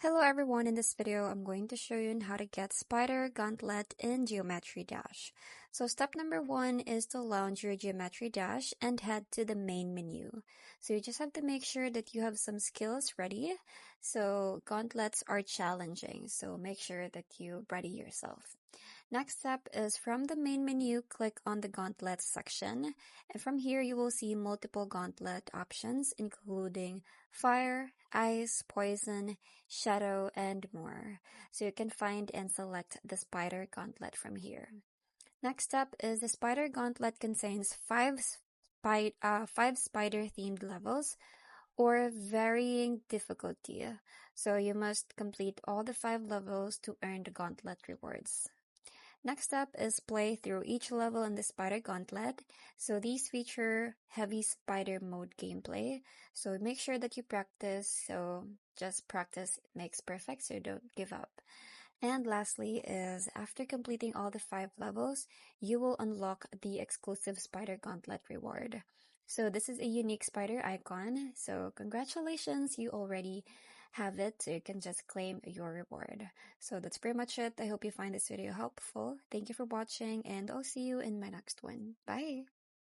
Hello everyone, in this video I'm going to show you on how to get Spider Gauntlet in Geometry Dash. So step number 1 is to launch your Geometry Dash and head to the main menu. So you just have to make sure that you have some skills ready. So gauntlets are challenging, so make sure that you ready yourself. Next step is from the main menu, click on the Gauntlets section, and from here you will see multiple gauntlet options including fire, ice, poison, shadow, and more. So you can find and select the Spider Gauntlet from here. Next step is the Spider Gauntlet contains five spider themed levels or varying difficulty. So you must complete all the 5 levels to earn the gauntlet rewards. Next up is play through each level in the Spider Gauntlet. So these feature heavy spider mode gameplay. So make sure that you practice. So just practice makes perfect, so don't give up. And lastly is after completing all the 5 levels, you will unlock the exclusive Spider Gauntlet reward. So this is a unique spider icon. So congratulations, you already have it. So you can just claim your reward. So that's pretty much it. I hope you find this video helpful. Thank you for watching and I'll see you in my next one. Bye!